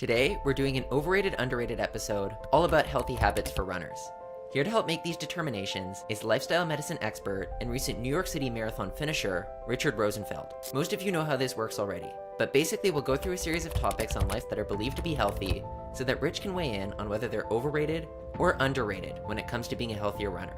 Today, we're doing an overrated, underrated episode all about healthy habits for runners. Here to help make these determinations is lifestyle medicine expert and recent New York City marathon finisher, Richard Rosenfeld. Most of you know how this works already, but basically we'll go through a series of topics on life that are believed to be healthy so that Rich can weigh in on whether they're overrated or underrated when it comes to being a healthier runner.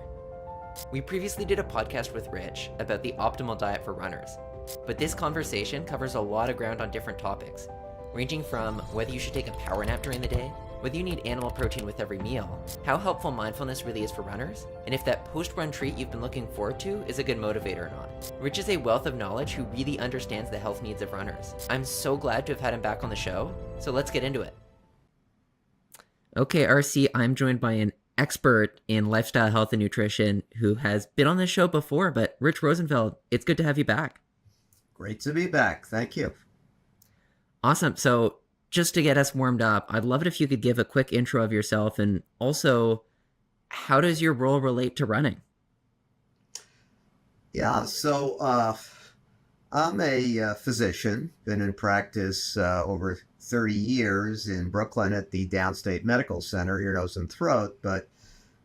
We previously did a podcast with Rich about the optimal diet for runners, but this conversation covers a lot of ground on different topics, ranging from whether you should take a power nap during the day, whether you need animal protein with every meal, how helpful mindfulness really is for runners, and if that post-run treat you've been looking forward to is a good motivator or not. Rich is a wealth of knowledge who really understands the health needs of runners. I'm so glad to have had him back on the show, so let's get into it. Okay, RC, I'm joined by an expert in lifestyle health and nutrition who has been on this show before, but Rich Rosenfeld, it's good to have you back. Great to be back. Thank you. Awesome. So just to get us warmed up, I'd love it if you could give a quick intro of yourself, and also, how does your role relate to running? Yeah, so I'm a physician, been in practice over 30 years in Brooklyn at the Downstate Medical Center, ear, nose, and throat, but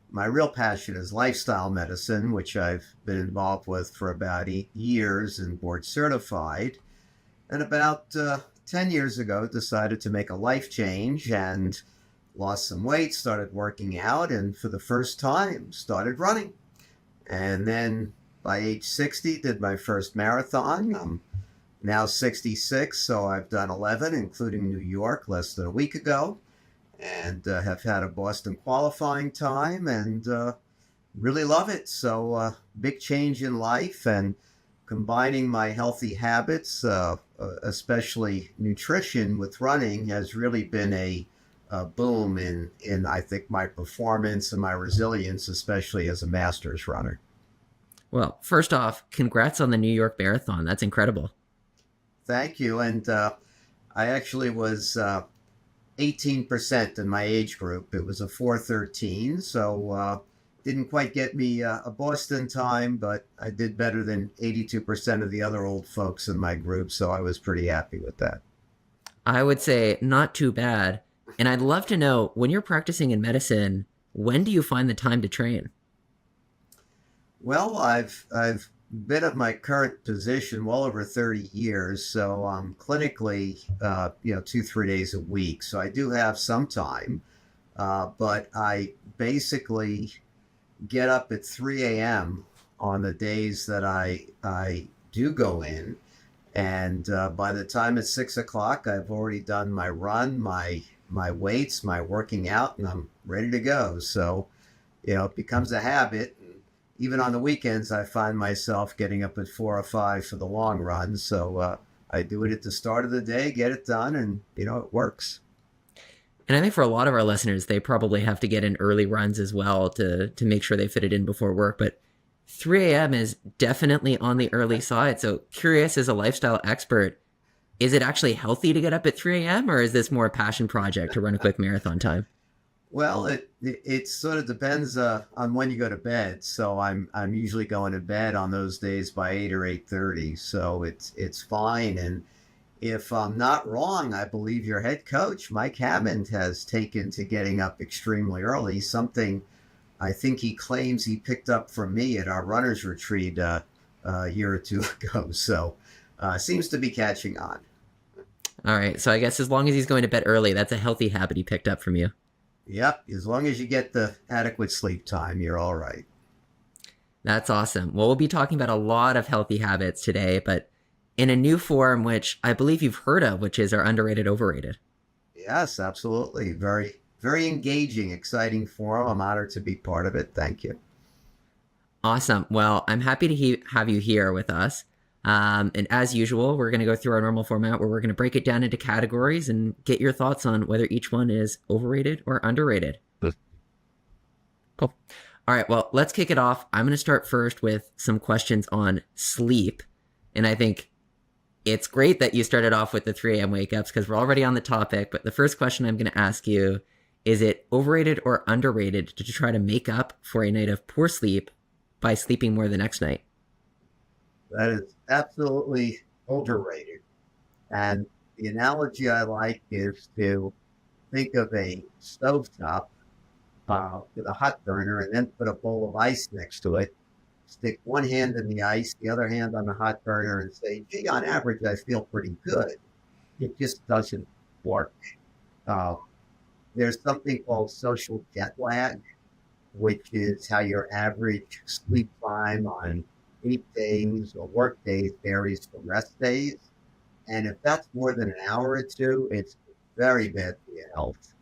my real passion is lifestyle medicine, which I've been involved with for about 8 years and board certified. And about 10 years ago, decided to make a life change and lost some weight, started working out, and for the first time, started running. And then by age 60, did my first marathon. I'm now 66, so I've done 11, including New York less than a week ago, and have had a Boston qualifying time and really love it. So big change in life, and combining my healthy habits, especially nutrition, with running has really been a boom in I think my performance and my resilience, especially as a masters runner. Well, first off, congrats on the New York Marathon. That's incredible. Thank you. And I actually was 18% in my age group. It was a 4:13, so didn't quite get me a Boston time, but I did better than 82% of the other old folks in my group, so I was pretty happy with that. I would say not too bad. And I'd love to know, when you're practicing in medicine, when do you find the time to train? Well, I've been at my current position well over 30 years, so I'm clinically, 2-3 days a week. So I do have some time, but I basically get up at 3 a.m. on the days that I do go in. And by the time it's 6 o'clock, I've already done my run, my weights, my working out, and I'm ready to go. So, it becomes a habit. Even on the weekends, I find myself getting up at 4 or 5 for the long run. So I do it at the start of the day, get it done, and, it works. And I think for a lot of our listeners, they probably have to get in early runs as well to make sure they fit it in before work. But 3 a.m. is definitely on the early side. So curious, as a lifestyle expert, is it actually healthy to get up at 3 a.m. or is this more a passion project to run a quick marathon time? Well, it sort of depends on when you go to bed. So I'm usually going to bed on those days by 8 or 8:30. So it's fine. And if I'm not wrong, I believe your head coach, Mike Hammond, has taken to getting up extremely early, something I think he claims he picked up from me at our runners retreat a year or two ago. So seems to be catching on. All right. So I guess as long as he's going to bed early, that's a healthy habit he picked up from you. Yep. As long as you get the adequate sleep time, you're all right. That's awesome. Well, we'll be talking about a lot of healthy habits today, but in a new form, which I believe you've heard of, which is our underrated, overrated. Yes, absolutely. Very, very engaging, exciting forum. I'm honored to be part of it. Thank you. Awesome. Well, I'm happy to have you here with us. And as usual, we're going to go through our normal format where we're going to break it down into categories and get your thoughts on whether each one is overrated or underrated. Cool. All right. Well, let's kick it off. I'm going to start first with some questions on sleep. And I think it's great that you started off with the 3 a.m. wake ups because we're already on the topic. But the first question I'm going to ask you, is it overrated or underrated to try to make up for a night of poor sleep by sleeping more the next night? That is absolutely overrated. And the analogy I like is to think of a stovetop with a hot burner and then put a bowl of ice next to it. Stick one hand in the ice, the other hand on the hot burner, and say, gee, on average, I feel pretty good. It just doesn't work. Uh, there's something called social jet lag, which is how your average sleep time on 8 days or work days varies from rest days. And if that's more than an hour or two, it's very bad for your health.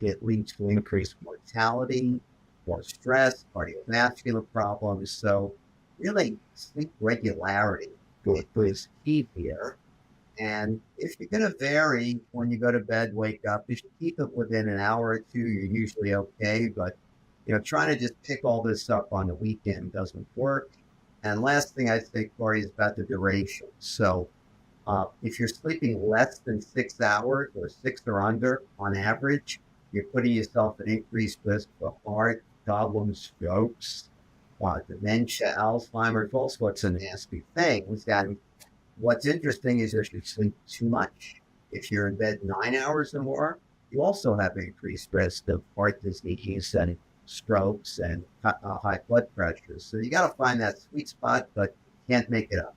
It leads to increased mortality, more stress, cardiovascular problems. So really sleep regularity is key here. And if you're going to vary when you go to bed, wake up, if you keep it within an hour or two, you're usually okay. But, trying to just pick all this up on the weekend doesn't work. And last thing I'd say, Corey, is about the duration. So if you're sleeping less than 6 hours or six or under on average, you're putting yourself at increased risk for heart problems, strokes, dementia, Alzheimer's, all sorts of nasty things. And what's interesting is if you sleep too much, if you're in bed 9 hours or more, you also have increased risk of heart disease and strokes and high blood pressure. So you got to find that sweet spot, but can't make it up.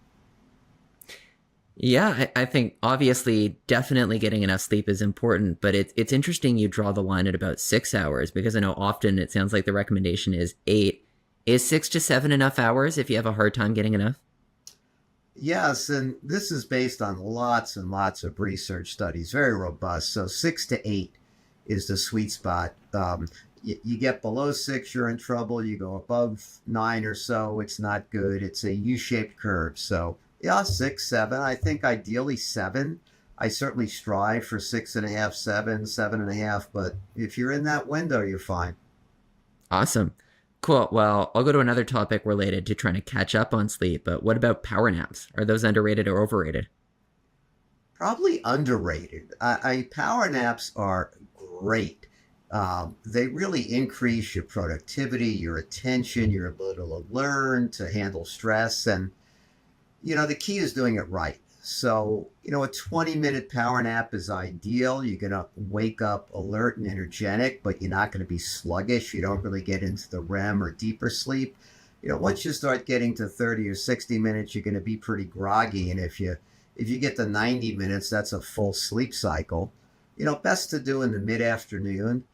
Yeah, I think obviously definitely getting enough sleep is important, but it's interesting you draw the line at about 6 hours because I know often it sounds like the recommendation is 8. Is 6 to 7 enough hours if you have a hard time getting enough? Yes, and this is based on lots and lots of research studies, very robust. So 6 to 8 is the sweet spot. You get below 6, you're in trouble. You go above 9 or so, it's not good. It's a U-shaped curve. So yeah, 6, 7. I think ideally 7. I certainly strive for 6.5, 7, 7.5. But if you're in that window, you're fine. Awesome. Cool. Well, I'll go to another topic related to trying to catch up on sleep, but what about power naps? Are those underrated or overrated? Probably underrated. Power naps are great. They really increase your productivity, your attention, your ability to learn, to handle stress. And, the key is doing it right. So, a 20-minute power nap is ideal. You're going to wake up alert and energetic, but you're not going to be sluggish. You don't really get into the REM or deeper sleep. Once you start getting to 30 or 60 minutes, you're going to be pretty groggy. And if you get to 90 minutes, that's a full sleep cycle. Best to do in the mid-afternoon.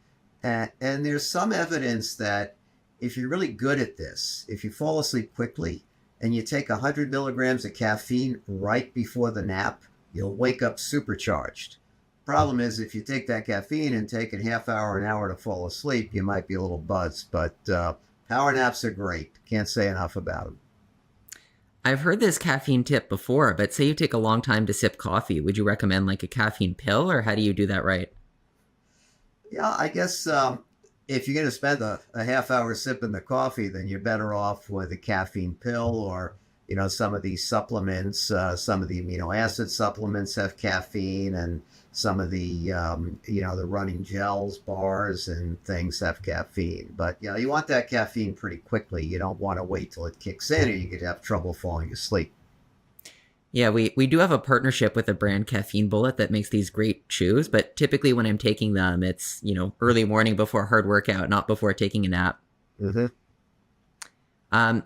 And there's some evidence that if you're really good at this, if you fall asleep quickly and you take 100 milligrams of caffeine right before the nap, you'll wake up supercharged. Problem is, if you take that caffeine and take it half hour, an hour to fall asleep, you might be a little buzzed. But power naps are great. Can't say enough about them. I've heard this caffeine tip before, but say you take a long time to sip coffee, would you recommend like a caffeine pill or how do you do that right? Yeah, I guess if you're going to spend a half hour sipping the coffee, then you're better off with a caffeine pill or, some of these supplements. Some of the amino acid supplements have caffeine and some of the, the running gels, bars and things have caffeine. But, you want that caffeine pretty quickly. You don't want to wait till it kicks in or you could have trouble falling asleep. Yeah, we do have a partnership with a brand Caffeine Bullet that makes these great chews, but typically when I'm taking them, it's, early morning before a hard workout, not before taking a nap. Mm-hmm.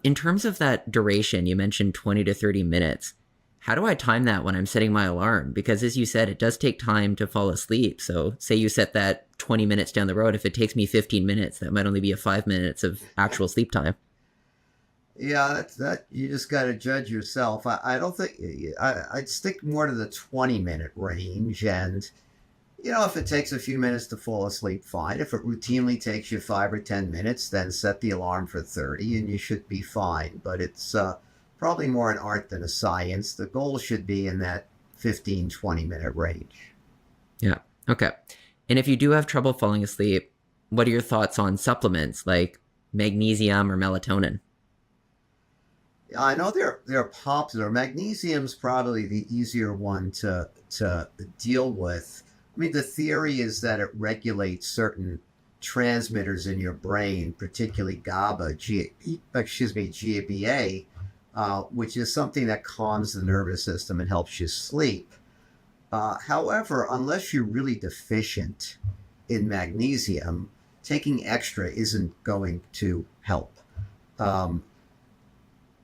In terms of that duration, you mentioned 20 to 30 minutes. How do I time that when I'm setting my alarm? Because as you said, it does take time to fall asleep. So say you set that 20 minutes down the road. If it takes me 15 minutes, that might only be a 5 minutes of actual sleep time. Yeah, that's that. You just got to judge yourself. I don't think I'd stick more to the 20-minute range. And, if it takes a few minutes to fall asleep, fine. If it routinely takes you 5 or 10 minutes, then set the alarm for 30 and you should be fine. But it's probably more an art than a science. The goal should be in that 15, 20-minute range. Yeah. Okay. And if you do have trouble falling asleep, what are your thoughts on supplements like magnesium or melatonin? I know they're popular. Magnesium's probably the easier one to deal with. I mean, the theory is that it regulates certain transmitters in your brain, particularly GABA, which is something that calms the nervous system and helps you sleep. However, unless you're really deficient in magnesium, taking extra isn't going to help. Um,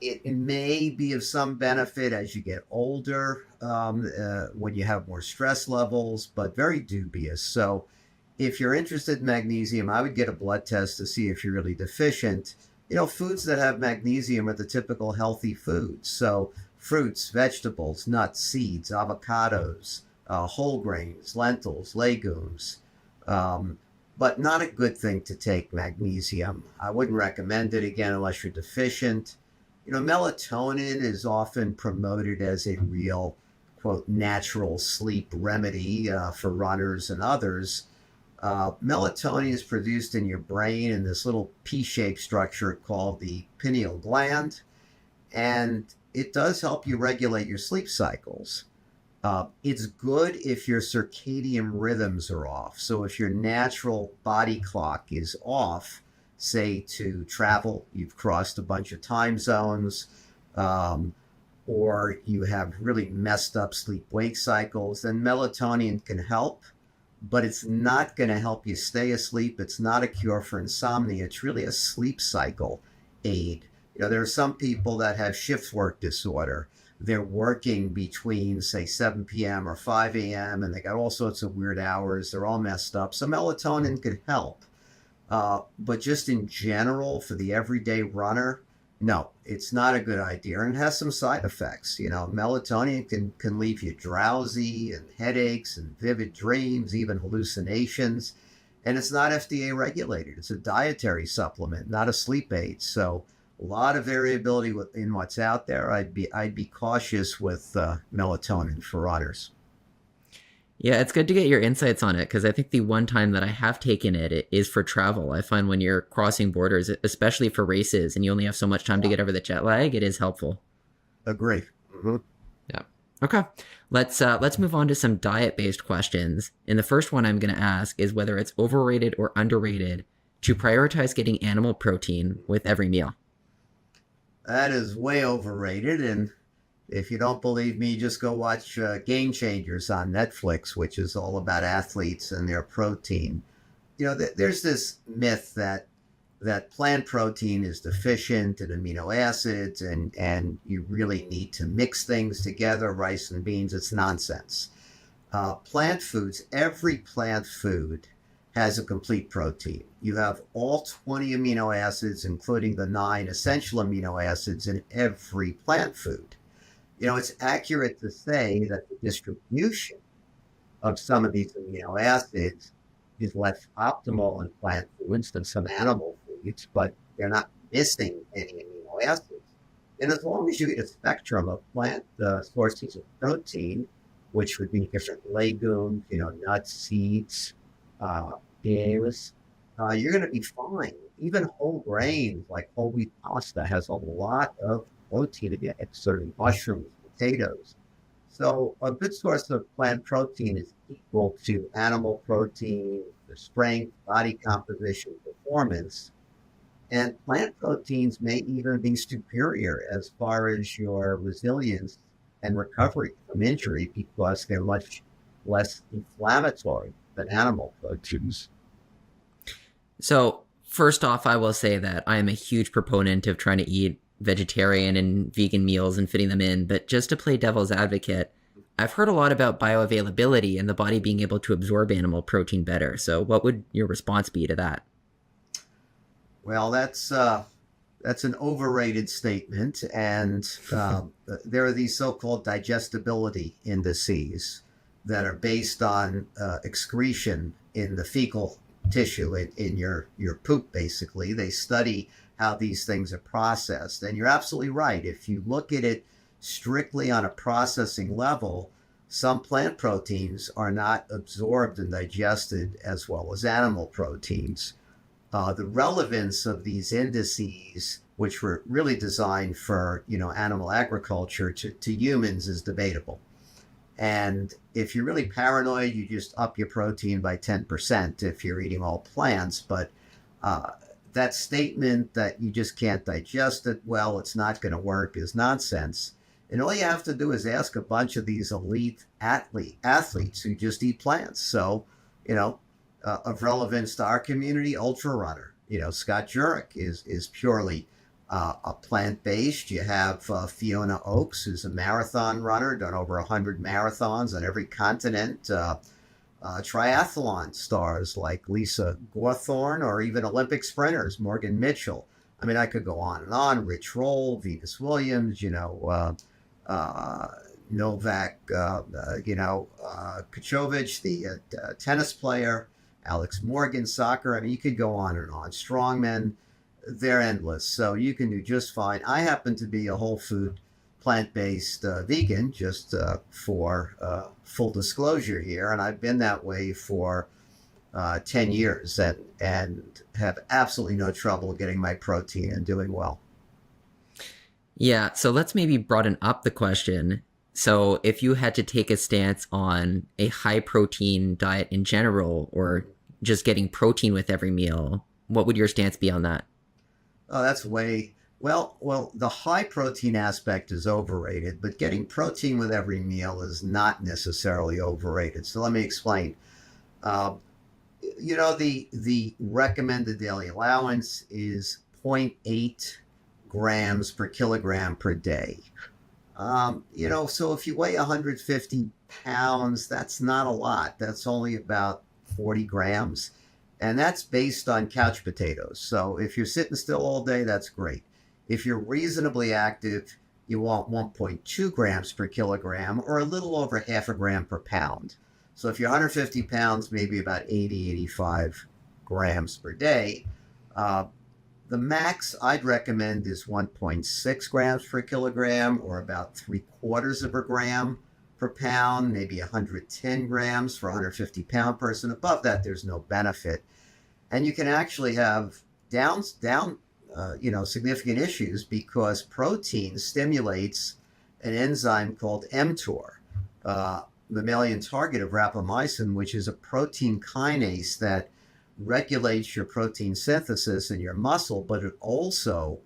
it may be of some benefit as you get older, when you have more stress levels, but very dubious. So, if you're interested in magnesium, I would get a blood test to see if you're really deficient. Foods that have magnesium are the typical healthy foods. So, fruits, vegetables, nuts, seeds, avocados, whole grains, lentils, legumes. Um, but not a good thing to take magnesium. I wouldn't recommend it again unless you're deficient. Melatonin is often promoted as a real, quote, natural sleep remedy for runners and others. Melatonin is produced in your brain in this little P-shaped structure called the pineal gland, and it does help you regulate your sleep cycles. It's good if your circadian rhythms are off. So if your natural body clock is off, say to travel, you've crossed a bunch of time zones, um, or you have really messed up sleep wake cycles, then melatonin can help, but it's not going to help you stay asleep. It's not a cure for insomnia. It's really a sleep cycle aid. There are some people that have shift work disorder. They're working between, say, 7 p.m. or 5 a.m., and they got all sorts of weird hours. They're all messed up. So melatonin could help. But just in general, for the everyday runner, no, it's not a good idea. And it has some side effects. Melatonin can leave you drowsy and headaches and vivid dreams, even hallucinations. And it's not FDA regulated. It's a dietary supplement, not a sleep aid. So a lot of variability in what's out there. I'd be cautious with melatonin for runners. Yeah, it's good to get your insights on it because I think the one time that I have taken it is for travel. I find when you're crossing borders, especially for races, and you only have so much time to get over the jet lag, it is helpful. Agree. Mm-hmm. Yeah. Okay. Let's move on to some diet-based questions. And the first one I'm going to ask is whether it's overrated or underrated to prioritize getting animal protein with every meal. That is way overrated. And if you don't believe me, just go watch Game Changers on Netflix, which is all about athletes and their protein. There's this myth that plant protein is deficient in amino acids and you really need to mix things together, rice and beans. It's nonsense. Plant foods, every plant food has a complete protein. You have all 20 amino acids, including the 9 essential amino acids in every plant food. It's accurate to say that the distribution of some of these amino acids is less optimal in plant foods than some animal foods, but they're not missing any amino acids. And as long as you get a spectrum of plant sources of protein, which would be different legumes, nuts, seeds, berries, you're going to be fine. Even whole grains like whole wheat pasta has a lot of protein in it. It's sort of mushrooms, potatoes. So a good source of plant protein is equal to animal protein, the strength, body composition, performance. And plant proteins may even be superior as far as your resilience and recovery from injury because they're much less inflammatory than animal proteins. So first off, I will say that I am a huge proponent of trying to eat vegetarian and vegan meals and fitting them in. But just to play devil's advocate, I've heard a lot about bioavailability and the body being able to absorb animal protein better. So what would your response be to that? Well, that's an overrated statement, and there are these so-called digestibility indices that are based on excretion in the fecal tissue in your poop. Basically, they study how these things are processed, and you're absolutely right. If you look at it strictly on a processing level, some plant proteins are not absorbed and digested as well as animal proteins. The relevance of these indices, which were really designed for animal agriculture, to humans is debatable. And if you're really paranoid, you just up your protein by 10% if you're eating all plants. But that statement that you just can't digest it well, it's not going to work, is nonsense. And all you have to do is ask a bunch of these elite athletes who just eat plants. So, you know, of relevance to our community, ultra runner. You know, Scott Jurek is purely a plant-based. You have Fiona Oakes, who's a marathon runner, done over 100 marathons on every continent. Triathlon stars like Lisa Gawthorne, or even Olympic sprinters, Morgan Mitchell. I mean, I could go on and on. Rich Roll, Venus Williams, Novak, Djokovic, the tennis player, Alex Morgan, soccer. I mean, you could go on and on. Strongmen, they're endless. So you can do just fine. I happen to be a whole food, plant-based vegan, just for full disclosure here. And I've been that way for 10 years and have absolutely no trouble getting my protein and doing well. Yeah, so let's maybe broaden up the question. So if you had to take a stance on a high protein diet in general, or just getting protein with every meal, what would your stance be on that? Oh, that's well, the high protein aspect is overrated, but getting protein with every meal is not necessarily overrated. So let me explain. The recommended daily allowance is 0.8 grams per kilogram per day. So if you weigh 150 pounds, that's not a lot. That's only about 40 grams. And that's based on couch potatoes. So if you're sitting still all day, that's great. If you're reasonably active, you want 1.2 grams per kilogram, or a little over half a gram per pound. So if you're 150 pounds, maybe about 80, 85 grams per day. The max I'd recommend is 1.6 grams per kilogram, or about 3/4 of a gram per pound, maybe 110 grams for a 150-pound person. Above that, there's no benefit. And you can actually have significant issues, because protein stimulates an enzyme called mTOR, mammalian target of rapamycin, which is a protein kinase that regulates your protein synthesis in your muscle, but it also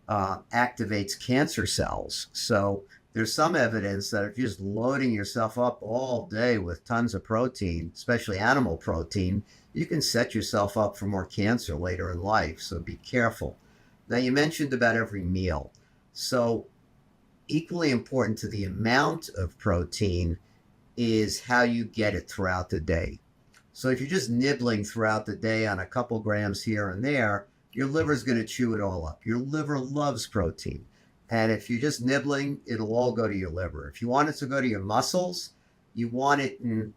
activates cancer cells. So there's some evidence that if you're just loading yourself up all day with tons of protein, especially animal protein, you can set yourself up for more cancer later in life. So be careful. Now, you mentioned about every meal. So equally important to the amount of protein is how you get it throughout the day. So if you're just nibbling throughout the day on a couple grams here and there, your liver's going to chew it all up. Your liver loves protein. And if you're just nibbling, it'll all go to your liver. If you want it to go to your muscles, you want it in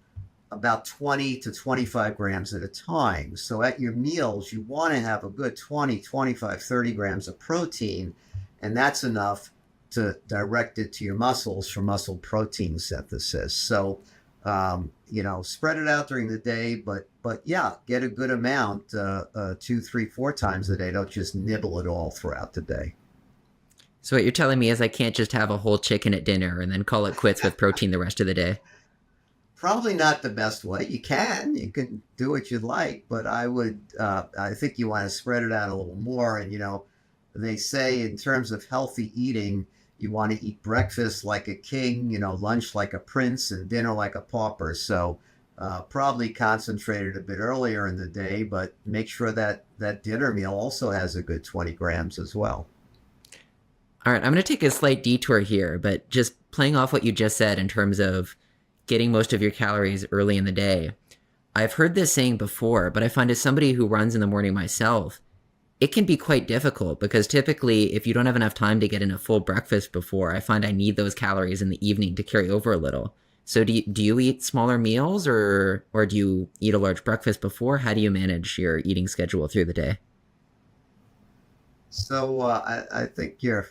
about 20 to 25 grams at a time. So at your meals, you want to have a good 20, 25, 30 grams of protein, and that's enough to direct it to your muscles for muscle protein synthesis. So, spread it out during the day, but yeah, get a good amount, 2, 3, 4 times a day. Don't just nibble it all throughout the day. So what you're telling me is I can't just have a whole chicken at dinner and then call it quits with protein the rest of the day. Probably not the best way. You can do what you like, but I think you want to spread it out a little more. And, they say in terms of healthy eating, you want to eat breakfast like a king, lunch like a prince, and dinner like a pauper. So probably concentrated a bit earlier in the day, but make sure that dinner meal also has a good 20 grams as well. All right, I'm going to take a slight detour here, but just playing off what you just said in terms of getting most of your calories early in the day. I've heard this saying before, but I find as somebody who runs in the morning myself, it can be quite difficult, because typically if you don't have enough time to get in a full breakfast before, I find I need those calories in the evening to carry over a little. So do you eat smaller meals, or do you eat a large breakfast before? How do you manage your eating schedule through the day? So I think you're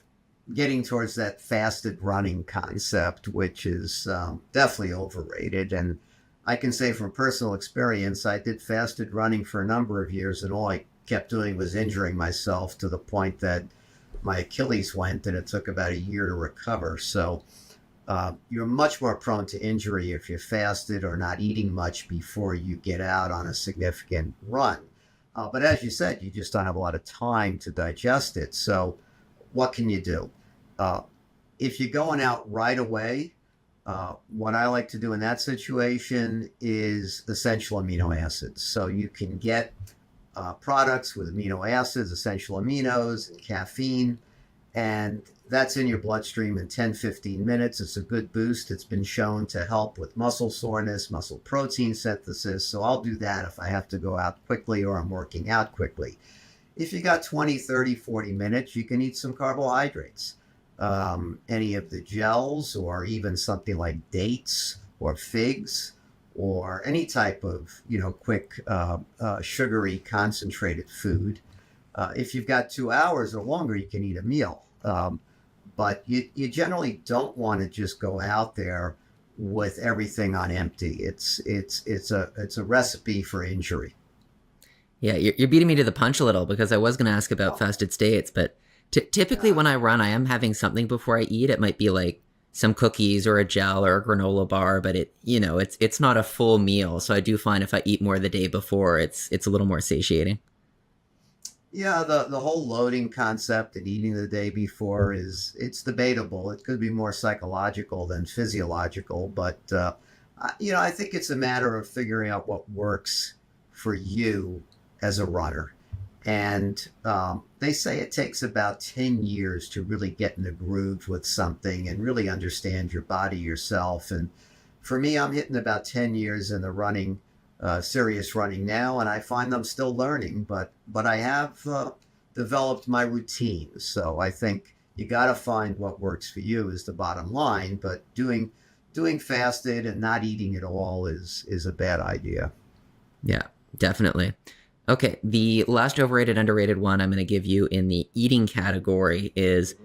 getting towards that fasted running concept, which is definitely overrated. And I can say from personal experience, I did fasted running for a number of years, and all I kept doing was injuring myself to the point that my Achilles went, and it took about a year to recover. So you're much more prone to injury if you're fasted or not eating much before you get out on a significant run. But as you said, you just don't have a lot of time to digest it. So what can you do? if you're going out right away, what I like to do in that situation is essential amino acids. So you can get products with amino acids, essential aminos, and caffeine, and that's in your bloodstream in 10-15 minutes. It's a good boost. It's been shown to help with muscle soreness, muscle protein synthesis. So I'll do that if I have to go out quickly or I'm working out quickly. If you got 20, 30, 40 minutes, you can eat some carbohydrates. Any of the gels, or even something like dates or figs, or any type of, quick, sugary concentrated food. If you've got 2 hours or longer, you can eat a meal. But you generally don't want to just go out there with everything on empty. It's a recipe for injury. Yeah, you're beating me to the punch a little, because I was going to ask about fasted states, but typically when I run, I am having something before I eat. It might be like some cookies or a gel or a granola bar, but it's not a full meal. So I do find if I eat more the day before, it's a little more satiating. Yeah, the whole loading concept and eating the day before it's debatable. It could be more psychological than physiological, but I think it's a matter of figuring out what works for you as a runner. And they say it takes about 10 years to really get in the groove with something and really understand your body yourself. And for me, I'm hitting about 10 years in the running, serious running now, and I find I'm still learning, but I have developed my routine. So I think you got to find what works for you is the bottom line, but doing fasted and not eating at all is a bad idea. Yeah, definitely. Okay, the last overrated, underrated one I'm going to give you in the eating category is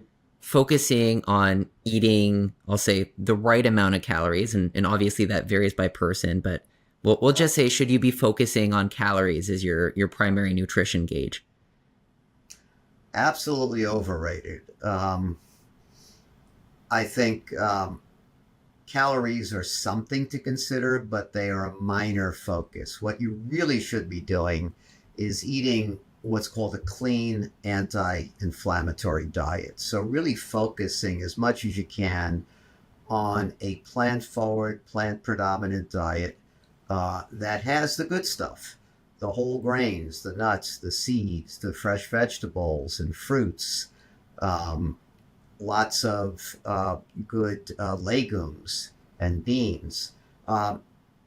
focusing on eating, I'll say, the right amount of calories. And obviously that varies by person, but we'll just say, should you be focusing on calories as your primary nutrition gauge? Absolutely overrated. I think calories are something to consider, but they are a minor focus. What you really should be doing is eating what's called a clean anti-inflammatory diet. So really focusing as much as you can on a plant-forward, plant-predominant diet that has the good stuff, the whole grains, the nuts, the seeds, the fresh vegetables and fruits, lots of good legumes and beans.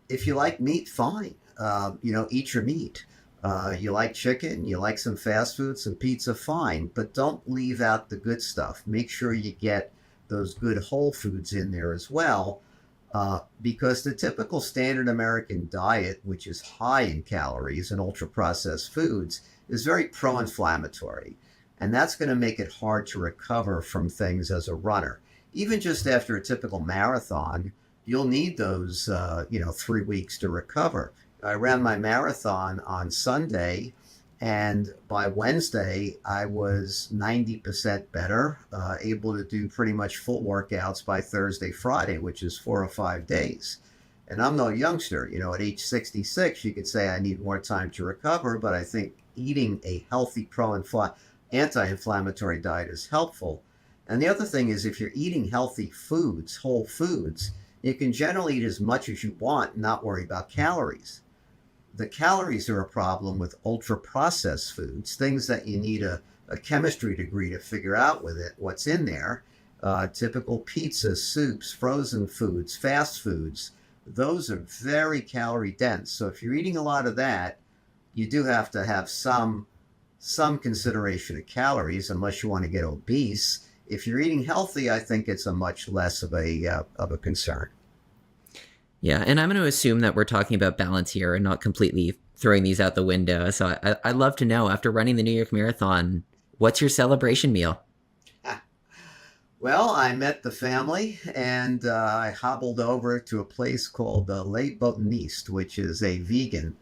If you like meat, fine. Eat your meat. You like chicken, you like some fast food, some pizza, fine. But don't leave out the good stuff. Make sure you get those good whole foods in there as well. Because the typical standard American diet, which is high in calories and ultra-processed foods, is very pro-inflammatory. And that's going to make it hard to recover from things as a runner. Even just after a typical marathon, you'll need those, 3 weeks to recover. I ran my marathon on Sunday, and by Wednesday, I was 90% better, able to do pretty much full workouts by Thursday, Friday, which is 4 or 5 days. And I'm no youngster. At age 66, you could say I need more time to recover, but I think eating a healthy anti-inflammatory diet is helpful. And the other thing is, if you're eating healthy foods, whole foods, you can generally eat as much as you want and not worry about calories. The calories are a problem with ultra-processed foods, things that you need a chemistry degree to figure out with it, what's in there. Typical pizzas, soups, frozen foods, fast foods, those are very calorie dense. So if you're eating a lot of that, you do have to have some consideration of calories, unless you want to get obese. If you're eating healthy, I think it's a much less of a concern. Yeah, and I'm going to assume that we're talking about balance here and not completely throwing these out the window. So I'd love to know, after running the New York Marathon, what's your celebration meal? Well, I met the family, and I hobbled over to a place called Les Botanistes, which is a vegan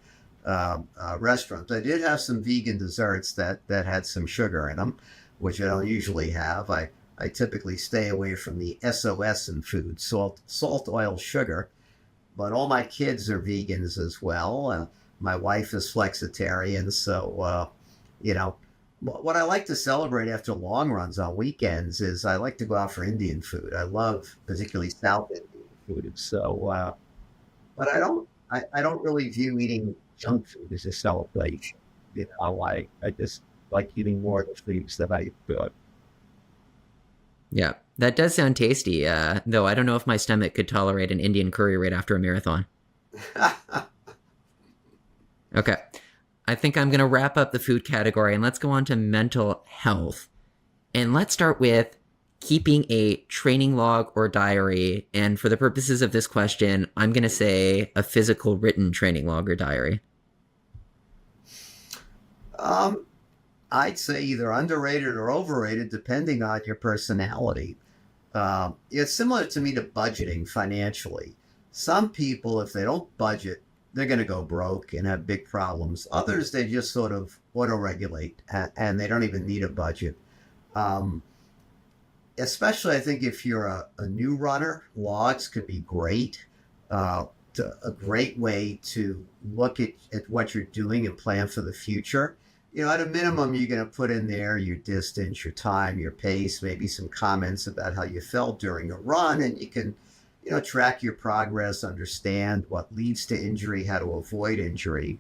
restaurant. I did have some vegan desserts that had some sugar in them, which I don't usually have. I typically stay away from the SOS in food, salt, oil, sugar. But all my kids are vegans as well. My wife is flexitarian, so What I like to celebrate after long runs on weekends is I like to go out for Indian food. I love particularly South Indian food. So, but I don't really view eating junk food as a celebration. I just like eating more of the foods that I enjoy. Yeah, that does sound tasty, though I don't know if my stomach could tolerate an Indian curry right after a marathon. Okay, I think I'm going to wrap up the food category and let's go on to mental health. And let's start with keeping a training log or diary. And for the purposes of this question, I'm going to say a physical written training log or diary. um, I'd say either underrated or overrated, depending on your personality. It's similar to me to budgeting financially. Some people, if they don't budget, they're going to go broke and have big problems. Others, they just sort of auto-regulate and they don't even need a budget. Um, Especially, I think if you're a new runner, logs could be great. Uh, a great way to look at what you're doing and plan for the future. At a minimum, you're going to put in there your distance, your time, your pace, maybe some comments about how you felt during a run, and you can, track your progress, understand what leads to injury, how to avoid injury.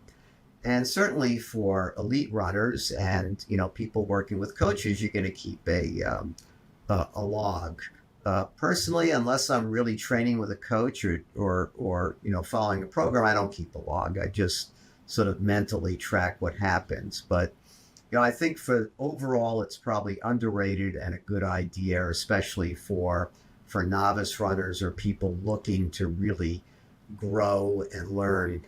And certainly for elite runners and, people working with coaches, you're going to keep a log. Personally, unless I'm really training with a coach or following a program, I don't keep a log. I just sort of mentally track what happens. But I think for overall, it's probably underrated and a good idea, especially for novice runners or people looking to really grow and learn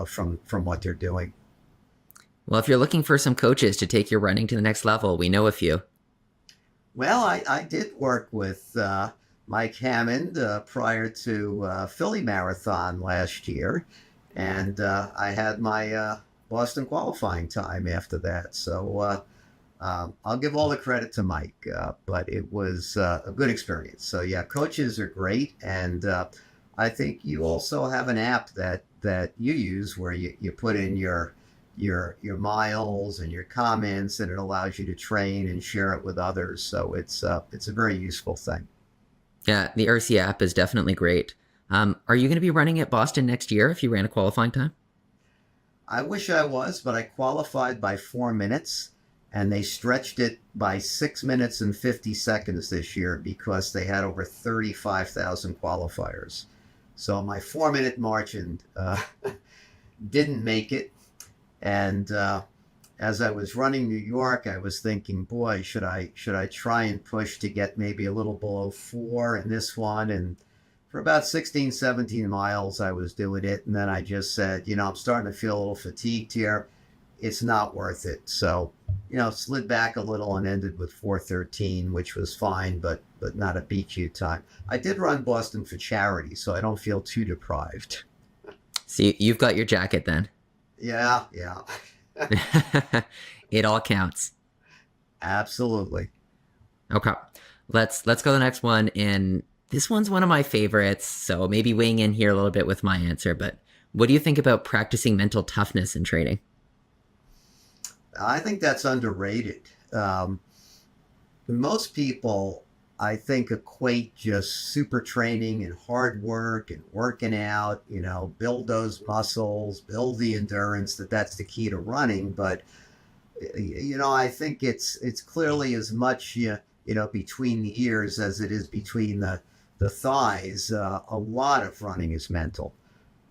from what they're doing. Well, if you're looking for some coaches to take your running to the next level, we know a few. Well, I did work with Mike Hammond prior to Philly Marathon last year, and I had my Boston qualifying time after that. So I'll give all the credit to Mike, but it was a good experience. So yeah, coaches are great, and I think you also have an app that you use where you put in your miles and your comments, and it allows you to train and share it with others. So it's a very useful thing. Yeah, the RC app is definitely great. Are you going to be running at Boston next year if you ran a qualifying time? I wish I was, but I qualified by 4 minutes, and they stretched it by 6 minutes and 50 seconds this year because they had over 35,000 qualifiers. So my 4 minute margin didn't make it. And as I was running New York, I was thinking, boy, should I try and push to get maybe a little below 4 in this one? And for about 16, 17 miles, I was doing it. And then I just said, I'm starting to feel a little fatigued here. It's not worth it. So, slid back a little and ended with 4:13, which was fine, but not a BQ time. I did run Boston for charity, so I don't feel too deprived. See, you've got your jacket then. Yeah. It all counts. Absolutely. Okay. Let's go to the next one. And this one's one of my favorites. So maybe weighing in here a little bit with my answer, but what do you think about practicing mental toughness in training? I think that's underrated. Most people, I think, equate just super training and hard work and working out, build those muscles, build the endurance, that's the key to running. But, I think it's clearly as much, between the ears as it is between the thighs. A lot of running is mental.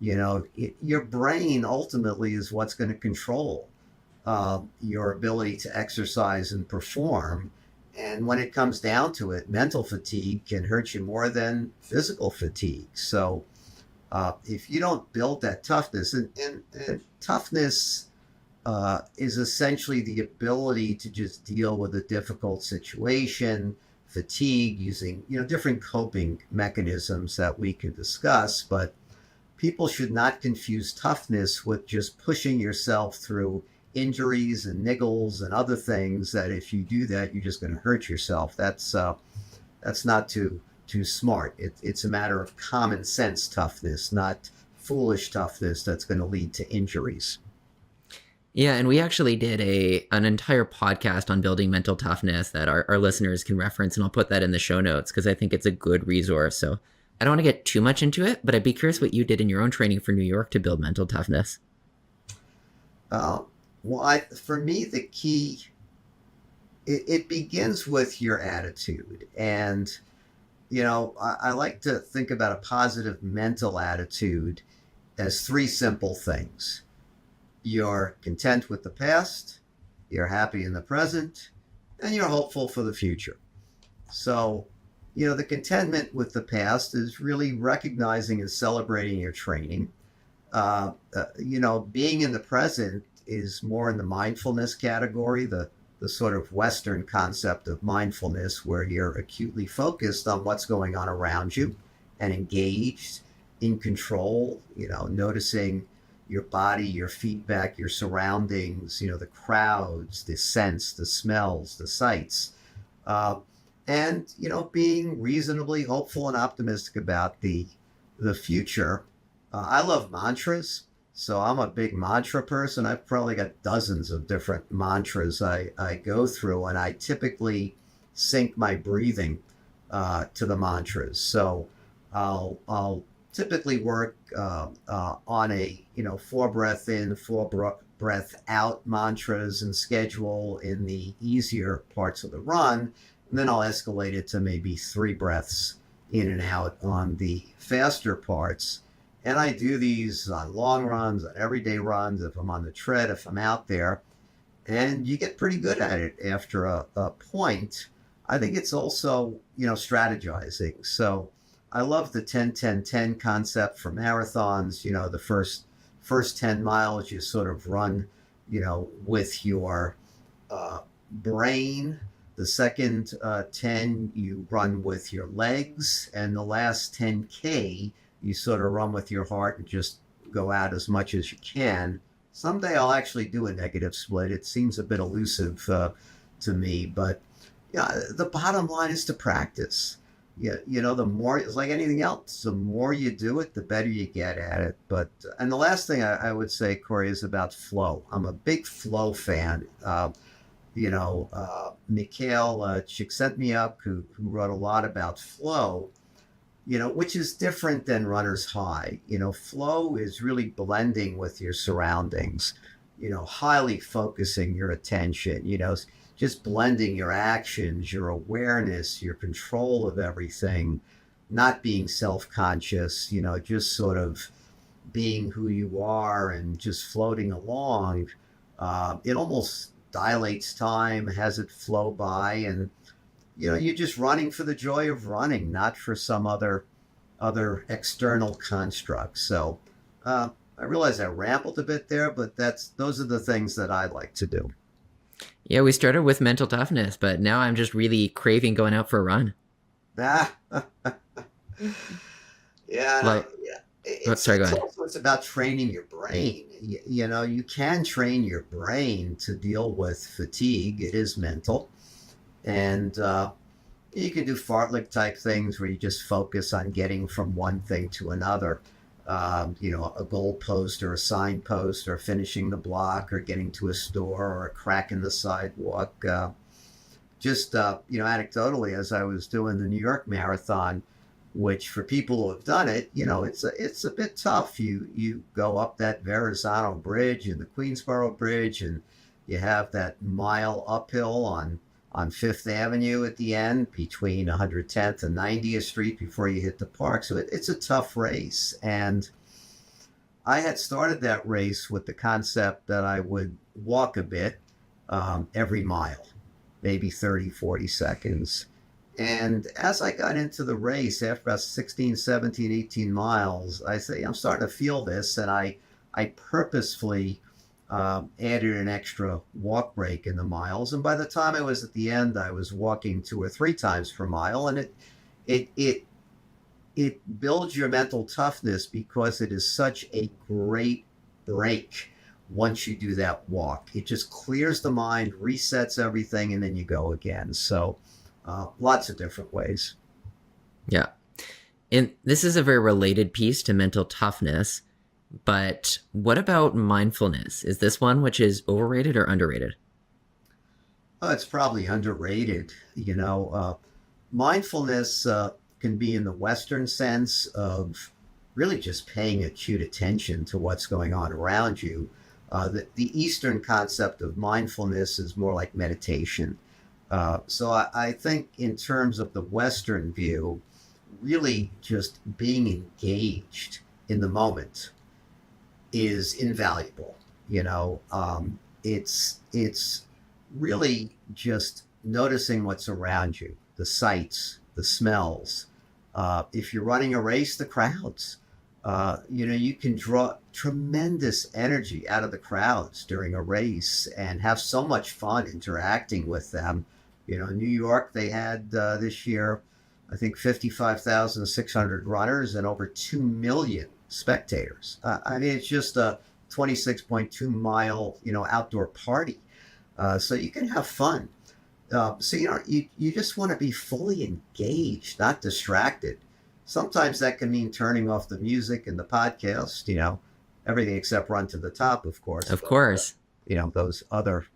Your brain ultimately is what's going to control your ability to exercise and perform. And when it comes down to it, mental fatigue can hurt you more than physical fatigue. So if you don't build that toughness, and toughness is essentially the ability to just deal with a difficult situation, fatigue, using different coping mechanisms that we can discuss. But people should not confuse toughness with just pushing yourself through injuries and niggles and other things that if you do that, you're just going to hurt yourself. That's not too smart. It's a matter of common sense toughness, not foolish toughness that's going to lead to injuries. Yeah, and we actually did an entire podcast on building mental toughness that our listeners can reference, and I'll put that in the show notes because I think it's a good resource. So I don't want to get too much into it, but I'd be curious what you did in your own training for New York to build mental toughness. Uh, for me, the key, it begins with your attitude. And, I like to think about a positive mental attitude as three simple things. You're content with the past, you're happy in the present, and you're hopeful for the future. So, the contentment with the past is really recognizing and celebrating your training. Being in the present is more in the mindfulness category, the sort of Western concept of mindfulness, where you're acutely focused on what's going on around you and engaged, in control, noticing your body, your feedback, your surroundings, the crowds, the scents, the smells, the sights. And, being reasonably hopeful and optimistic about the future. I love mantras. So I'm a big mantra person. I've probably got dozens of different mantras I go through, and I typically sync my breathing to the mantras. So I'll typically work on a 4 breath in, 4 breath out mantras and schedule in the easier parts of the run, and then I'll escalate it to maybe 3 breaths in and out on the faster parts. And I do these on long runs, on everyday runs, if I'm on the tread, if I'm out there. And you get pretty good at it after a point. I think it's also, strategizing. So I love the 10-10-10 concept for marathons. The first 10 miles you sort of run, with your brain. The second 10 you run with your legs. And the last 10K you sort of run with your heart and just go out as much as you can. Someday I'll actually do a negative split. It seems a bit elusive to me, but the bottom line is to practice. The more, it's like anything else, the more you do it, the better you get at it. And the last thing I would say, Corey, is about flow. I'm a big flow fan. Mikhail Csikszentmihalyi, who wrote a lot about flow, which is different than runner's high. Flow is really blending with your surroundings, highly focusing your attention, just blending your actions, your awareness, your control of everything, not being self-conscious, just sort of being who you are and just floating along. It almost dilates time, has it flow by, and you're just running for the joy of running, not for some other external construct. So I realize I rambled a bit there, but those are the things that I like to do. Yeah, we started with mental toughness, but now I'm just really craving going out for a run. Yeah. Like, sorry, go ahead. It's about training your brain. You can train your brain to deal with fatigue. It is mental. And you can do fartlek type things where you just focus on getting from one thing to another. A goal post or a signpost, or finishing the block, or getting to a store, or a crack in the sidewalk. Anecdotally, as I was doing the New York Marathon, which for people who have done it, it's a bit tough. You go up that Verrazano Bridge and the Queensboro Bridge, and you have that mile uphill on Fifth Avenue at the end between 110th and 90th Street before you hit the park. So it's a tough race. And I had started that race with the concept that I would walk a bit every mile, maybe 30, 40 seconds. And as I got into the race, after about 16, 17, 18 miles, I say, I'm starting to feel this. And I purposefully added an extra walk break in the miles, and by the time I was at the end, I was walking 2 or 3 times per mile, and it builds your mental toughness because it is such a great break once you do that walk. It just clears the mind, resets everything, and then you go again. So lots of different ways. Yeah. And this is a very related piece to mental toughness. But what about mindfulness? Is this one which is overrated or underrated? Oh, it's probably underrated. Mindfulness can be in the Western sense of really just paying acute attention to what's going on around you. The Eastern concept of mindfulness is more like meditation. So I think, in terms of the Western view, really just being engaged in the moment is invaluable. It's really just noticing what's around you, the sights, the smells. If you're running a race, the crowds. You can draw tremendous energy out of the crowds during a race and have so much fun interacting with them. In New York, they had this year, I think, 55,600 runners and over 2 million spectators. I mean, it's just a 26.2 mile, outdoor party. So you can have fun. So you just want to be fully engaged, not distracted. Sometimes that can mean turning off the music and the podcast, everything except Run to the Top, of course. Of course. Those other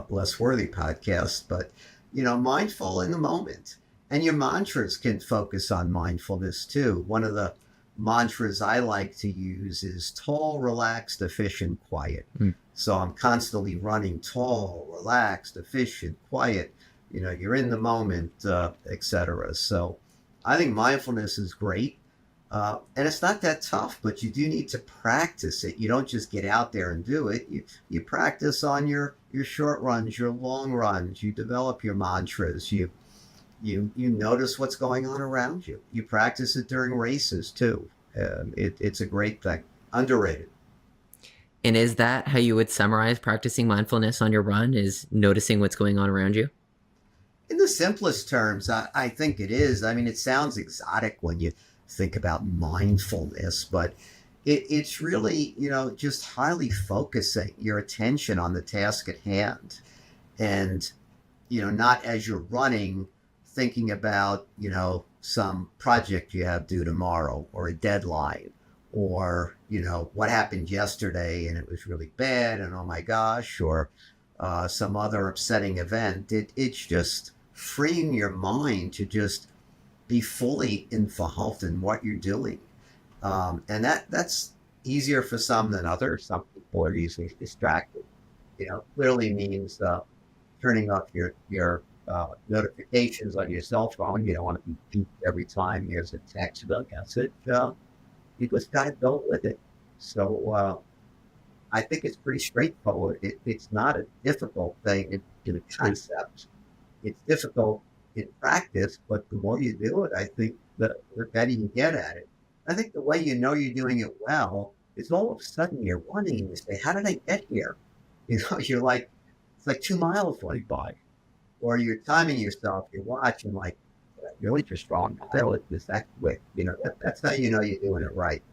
less worthy podcasts, but, mindful in the moment. And your mantras can focus on mindfulness too. One of the mantras I like to use is tall, relaxed, efficient, quiet. So I'm constantly running tall, relaxed, efficient, quiet. You're in the moment, etc. So I think mindfulness is great. And it's not that tough, but you do need to practice it. You don't just get out there and do it. You practice on your short runs, your long runs. You develop your mantras. You notice what's going on around you. You practice it during races too. It's a great thing. Underrated. And is that how you would summarize practicing mindfulness on your run, is noticing what's going on around you? In the simplest terms, I think it is. I mean, it sounds exotic when you think about mindfulness, but it's really, just highly focusing your attention on the task at hand. And, not as you're running, thinking about, some project you have due tomorrow or a deadline or, what happened yesterday and it was really bad and oh my gosh, or some other upsetting event. It's just freeing your mind to just be fully involved in what you're doing. And that's easier for some than others. Some people are easily distracted. Clearly means turning off your notifications on your cell phone. You don't want to be beeped every time there's a text or a message. You just got to go with it. So I think it's pretty straightforward. It's not a difficult thing in a concept. It's difficult in practice, but the more you do it, I think the better you get at it. I think the way you're doing it well is all of a sudden you're running and you say, how did I get here? You're like, it's like 2 miles went by. Or you're timing yourself, you're watching like, really just strong. This that quick. That's how you're doing it right.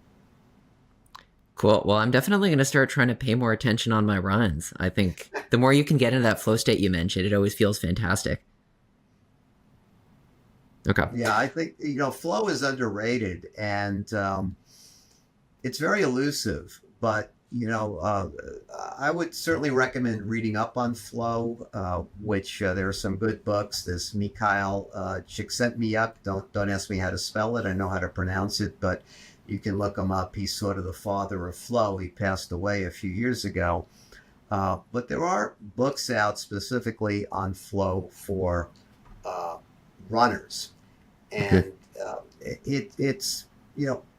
Cool. Well, I'm definitely going to start trying to pay more attention on my runs. I think the more you can get into that flow state you mentioned, it always feels fantastic. Okay. Yeah, I think, flow is underrated and it's very elusive, but, I would certainly recommend reading up on flow, which there are some good books. This Mikhail Csikszentmihalyi, don't ask me how to spell it. I know how to pronounce it, but you can look him up. He's sort of the father of flow. He passed away a few years ago. But there are books out specifically on flow for runners. And it's,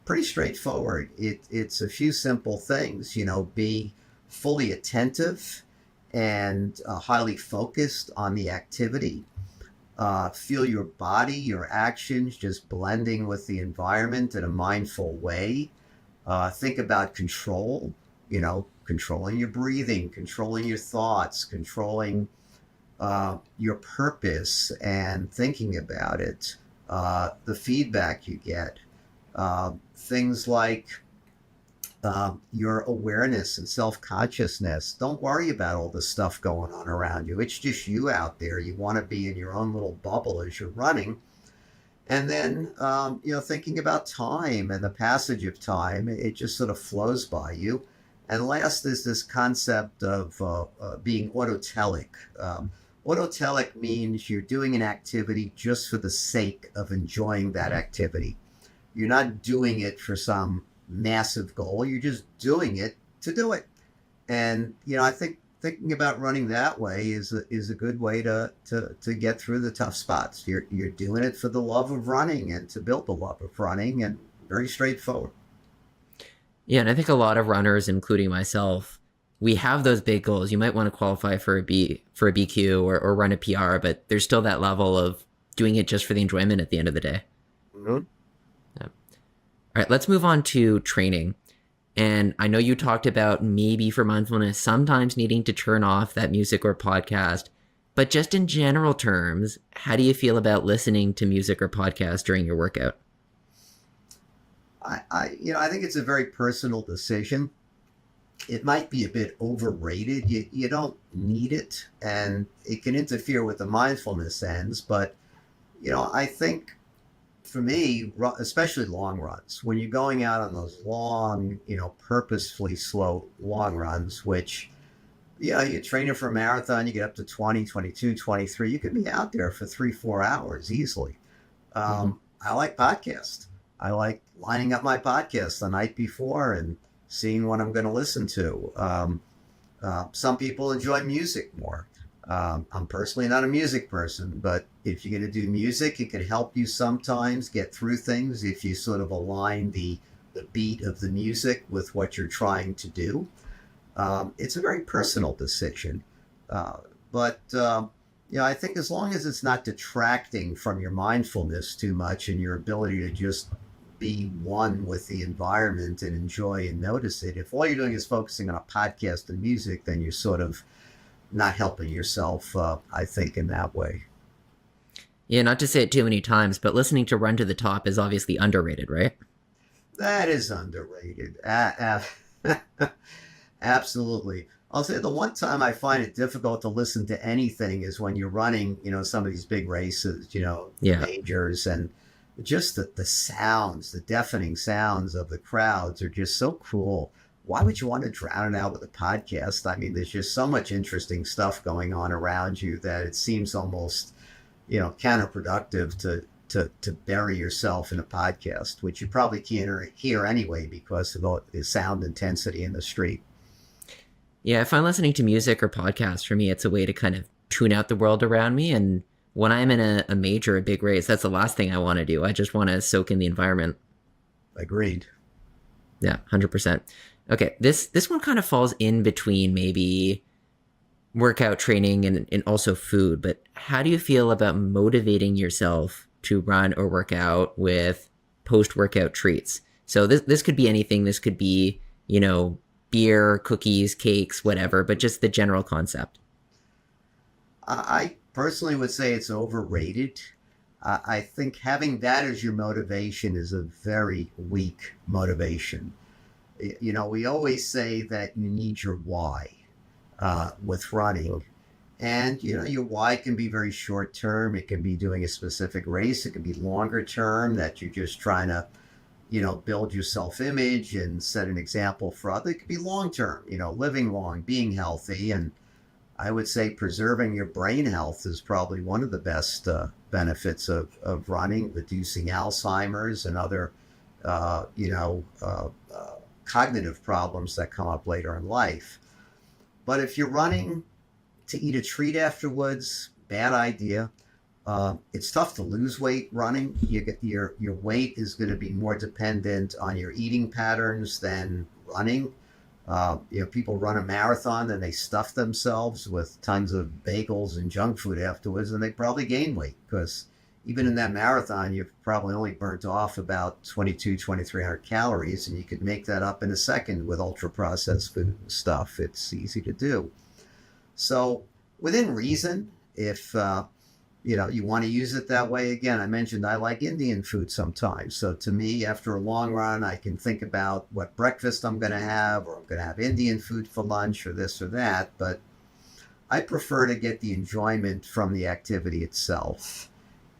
pretty straightforward. It's a few simple things, be fully attentive and highly focused on the activity. Feel your body, your actions just blending with the environment in a mindful way. Think about control, controlling your breathing, controlling your thoughts, controlling your purpose and thinking about it, the feedback you get. Things like your awareness and self-consciousness. Don't worry about all the stuff going on around you. It's just you out there. You want to be in your own little bubble as you're running. And then, thinking about time and the passage of time, it just sort of flows by you. And last is this concept of being autotelic. Autotelic means you're doing an activity just for the sake of enjoying that activity. You're not doing it for some massive goal. You're just doing it to do it. And I think thinking about running that way is a good way to get through the tough spots. You're doing it for the love of running and to build the love of running, and very straightforward. Yeah, and I think a lot of runners, including myself, we have those big goals. You might want to qualify for a BQ or run a PR, but there's still that level of doing it just for the enjoyment at the end of the day. Mm-hmm. Yeah. All right, let's move on to training. And I know you talked about maybe for mindfulness, sometimes needing to turn off that music or podcast, but just in general terms, how do you feel about listening to music or podcast during your workout? I think it's a very personal decision. It might be a bit overrated. You don't need it, and it can interfere with the mindfulness ends. But I think for me, especially long runs, when you're going out on those long, purposefully slow long runs, which, you're training for a marathon, you get up to 20, 22, 23, you could be out there for 3-4 hours easily. I like podcasts. I like lining up my podcast the night before and seeing what I'm going to listen to. Some people enjoy music more. I'm personally not a music person, but if you're going to do music, it can help you sometimes get through things if you sort of align the beat of the music with what you're trying to do. It's a very personal decision. But I think as long as it's not detracting from your mindfulness too much and your ability to just be one with the environment and enjoy and notice it, if all you're doing is focusing on a podcast and music, then you're sort of not helping yourself, I think, in that way. Yeah, not to say it too many times, but listening to Run to the Top is obviously underrated, right? That is underrated. Absolutely. I'll say the one time I find it difficult to listen to anything is when you're running, some of these big races, majors, and just the sounds, the deafening sounds of the crowds are just so cruel. Why would you want to drown it out with a podcast? I mean, there's just so much interesting stuff going on around you that it seems almost, counterproductive to bury yourself in a podcast, which you probably can't hear anyway because of the sound intensity in the street. Yeah, I find listening to music or podcasts, for me, it's a way to kind of tune out the world around me. And when I'm in a major, a big race, that's the last thing I want to do. I just want to soak in the environment. Agreed. Yeah, 100%. Okay, this one kind of falls in between maybe workout training and also food, but how do you feel about motivating yourself to run or work out with post-workout treats? So this could be anything. This could be, beer, cookies, cakes, whatever, but just the general concept. I personally would say it's overrated. I think having that as your motivation is a very weak motivation. We always say that you need your why with running. And, your why can be very short term. It can be doing a specific race. It can be longer term that you're just trying to, build your self-image and set an example for others. It could be long term, living long, being healthy. And I would say preserving your brain health is probably one of the best benefits of running, reducing Alzheimer's and other, cognitive problems that come up later in life. But if you're running to eat a treat afterwards, bad idea. It's tough to lose weight running. Your weight is going to be more dependent on your eating patterns than running. People run a marathon and they stuff themselves with tons of bagels and junk food afterwards, and they probably gain weight because even in that marathon, you've probably only burnt off about 2,300 calories, and you could make that up in a second with ultra-processed food stuff. It's easy to do. So within reason, if you want to use it that way, again, I mentioned I like Indian food sometimes. So to me, after a long run, I can think about what breakfast I'm going to have, or I'm going to have Indian food for lunch, or this or that. But I prefer to get the enjoyment from the activity itself.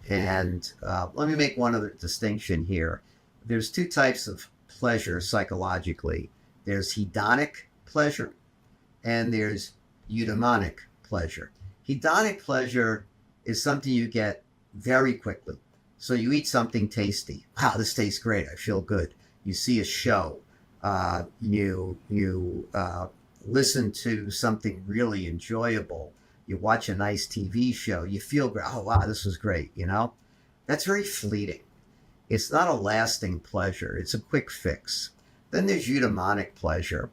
And let me make one other distinction here. There's two types of pleasure psychologically. There's hedonic pleasure and there's eudaimonic pleasure. Hedonic pleasure is something you get very quickly. So you eat something tasty. Wow, this tastes great. I feel good. You see a show. You listen to something really enjoyable. You watch a nice TV show. You feel great. Oh, wow, this was great. That's very fleeting. It's not a lasting pleasure. It's a quick fix. Then there's eudaimonic pleasure,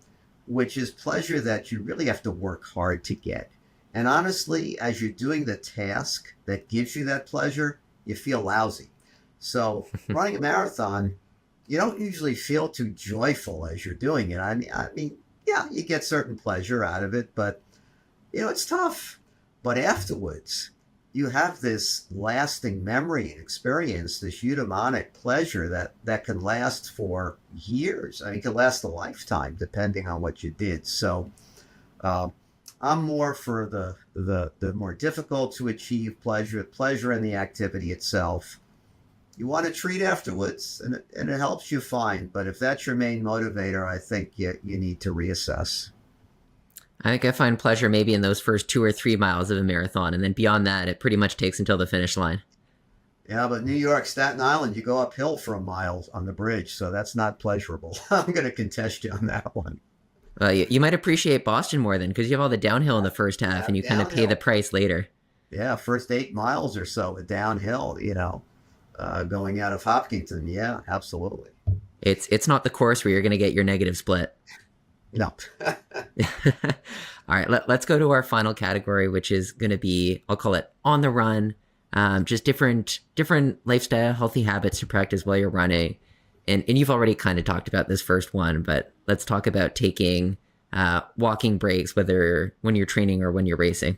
which is pleasure that you really have to work hard to get. And honestly, as you're doing the task that gives you that pleasure, you feel lousy. So running a marathon, you don't usually feel too joyful as you're doing it. I mean, yeah, you get certain pleasure out of it, but it's tough. But afterwards, you have this lasting memory and experience, this eudaimonic pleasure that can last for years. I mean, it can last a lifetime, depending on what you did. So I'm more for the more difficult to achieve pleasure in the activity itself. You want to treat afterwards, and it helps you find. But if that's your main motivator, I think you need to reassess. I think I find pleasure maybe in those first 2 or 3 miles of a marathon, and then beyond that, it pretty much takes until the finish line. Yeah, but New York, Staten Island, you go uphill for a mile on the bridge, so that's not pleasurable. I'm going to contest you on that one. You might appreciate Boston more then, because you have all the downhill in the first half, and you kind of pay the price later. Yeah, first 8 miles or so downhill, going out of Hopkinton. Yeah, absolutely. It's not the course where you're going to get your negative split. No. All right, let's go to our final category, which is going to be, I'll call it on the run, just different lifestyle, healthy habits to practice while you're running. And you've already kind of talked about this first one, but let's talk about taking walking breaks, whether when you're training or when you're racing.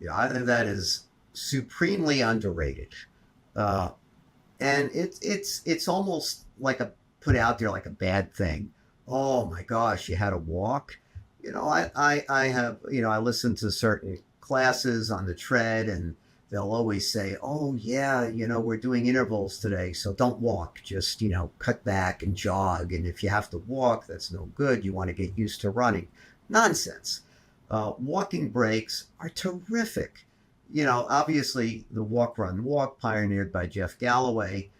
Yeah, I think that is supremely underrated. And it's almost like put out there like a bad thing. Oh my gosh, you had to walk. I have, I listen to certain classes on the tread and they'll always say, oh yeah, we're doing intervals today. So don't walk, just, cut back and jog. And if you have to walk, that's no good. You want to get used to running. Nonsense. Walking breaks are terrific. Obviously the walk, run, walk pioneered by Jeff Galloway,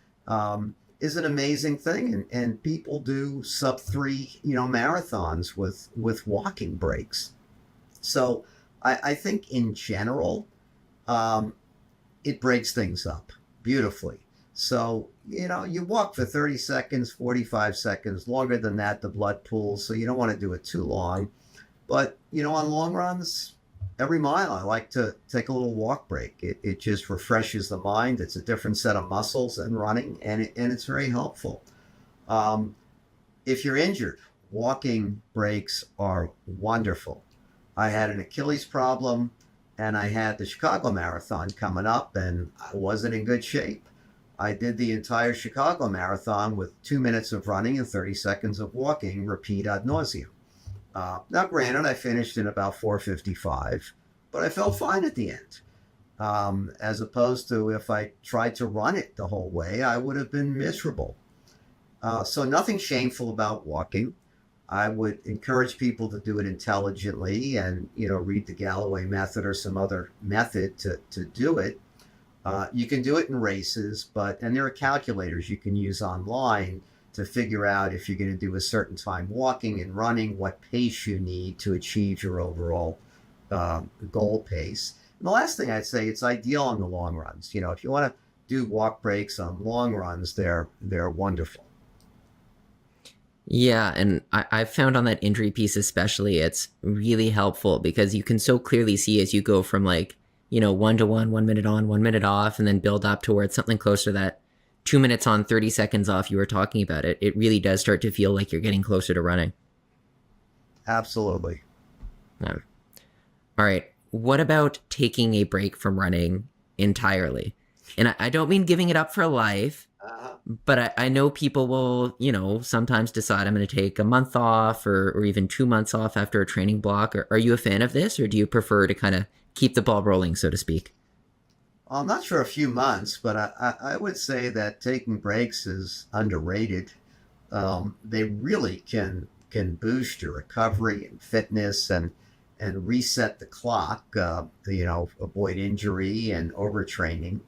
is an amazing thing, and people do sub 3 marathons with walking breaks. So I think in general it breaks things up beautifully. So you walk for 30 seconds, 45 seconds. Longer than that the blood pools, so you don't want to do it too long. But on long runs, every mile I like to take a little walk break. It just refreshes the mind. It's a different set of muscles than running, and it's very helpful. If you're injured, walking breaks are wonderful. I had an Achilles problem, and I had the Chicago Marathon coming up, and I wasn't in good shape. I did the entire Chicago Marathon with 2 minutes of running and 30 seconds of walking, repeat ad nauseum. Now, granted, I finished in about 4:55, but I felt fine at the end. As opposed to if I tried to run it the whole way, I would have been miserable. So nothing shameful about walking. I would encourage people to do it intelligently and, read the Galloway method or some other method to do it. You can do it in races, and there are calculators you can use online to figure out if you're going to do a certain time walking and running, what pace you need to achieve your overall goal pace. And the last thing I'd say, it's ideal on the long runs. If you want to do walk breaks on long runs, they're wonderful. Yeah, and I've found on that injury piece especially, it's really helpful because you can so clearly see as you go from 1 to 1, 1 minute on, 1 minute off, and then build up towards something closer to that 2 minutes on, 30 seconds off you were talking about. It really does start to feel like you're getting closer to running. Absolutely. All right. What about taking a break from running entirely? And I don't mean giving it up for life, but I know people will, sometimes decide I'm going to take a month off or even 2 months off after a training block. Are you a fan of this, or do you prefer to kind of keep the ball rolling, so to speak? I'm not sure a few months, but I would say that taking breaks is underrated. They really can boost your recovery and fitness and reset the clock. Avoid injury and overtraining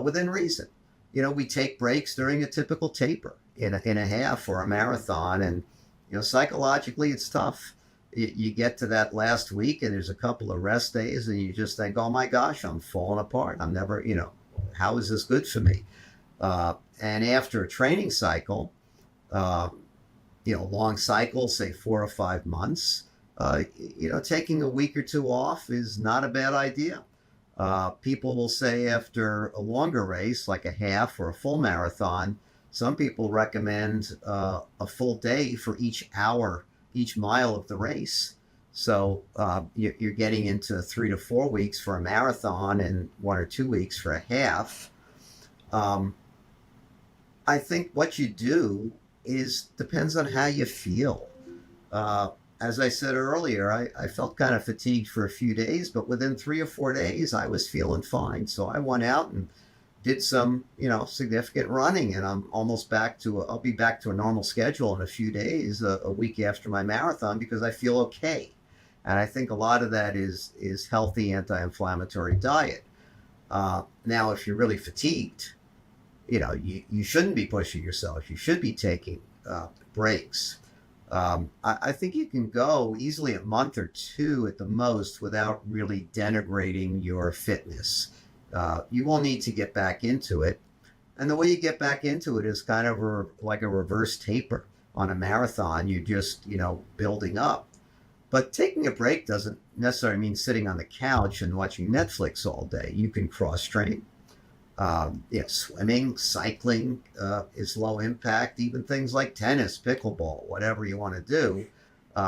within reason. We take breaks during a typical taper in a half or a marathon, and psychologically it's tough. You get to that last week, and there's a couple of rest days, and you just think, "Oh my gosh, I'm falling apart. I'm never, how is this good for me?" And after a training cycle, uh, long cycles, say 4 or 5 months, taking a week or two off is not a bad idea. People will say after a longer race, like a half or a full marathon, some people recommend a full day for each hour, each mile of the race. So you're getting into 3 to 4 weeks for a marathon and 1 or 2 weeks for a half. Um, I think what you do is depends on how you feel. Uh, as I said earlier, I felt kind of fatigued for a few days, but within 3 or 4 days, I was feeling fine. So I went out and did some, significant running, and I'll be back to a normal schedule in a few days, a week after my marathon, because I feel okay. And I think a lot of that is healthy anti-inflammatory diet. Now, if you're really fatigued, you shouldn't be pushing yourself. You should be taking breaks. I think you can go easily a month or two at the most without really denigrating your fitness. You will need to get back into it. And the way you get back into it is kind of like a reverse taper on a marathon. You're just, building up. But taking a break doesn't necessarily mean sitting on the couch and watching Netflix all day. You can cross train. Swimming, cycling is low impact. Even things like tennis, pickleball, whatever you want to do.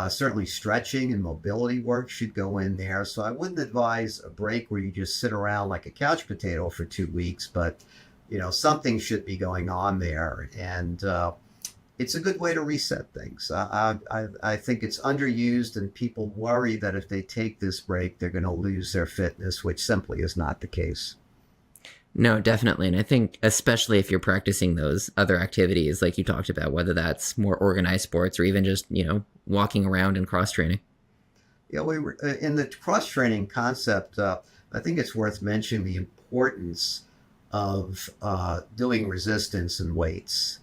Certainly stretching and mobility work should go in there. So I wouldn't advise a break where you just sit around like a couch potato for 2 weeks, but something should be going on there. And it's a good way to reset things. I think it's underused, and people worry that if they take this break, they're going to lose their fitness, which simply is not the case. No, definitely. And I think especially if you're practicing those other activities like you talked about, whether that's more organized sports or even just, walking around and cross training. Yeah, we were in the cross training concept. I think it's worth mentioning the importance of doing resistance and weights.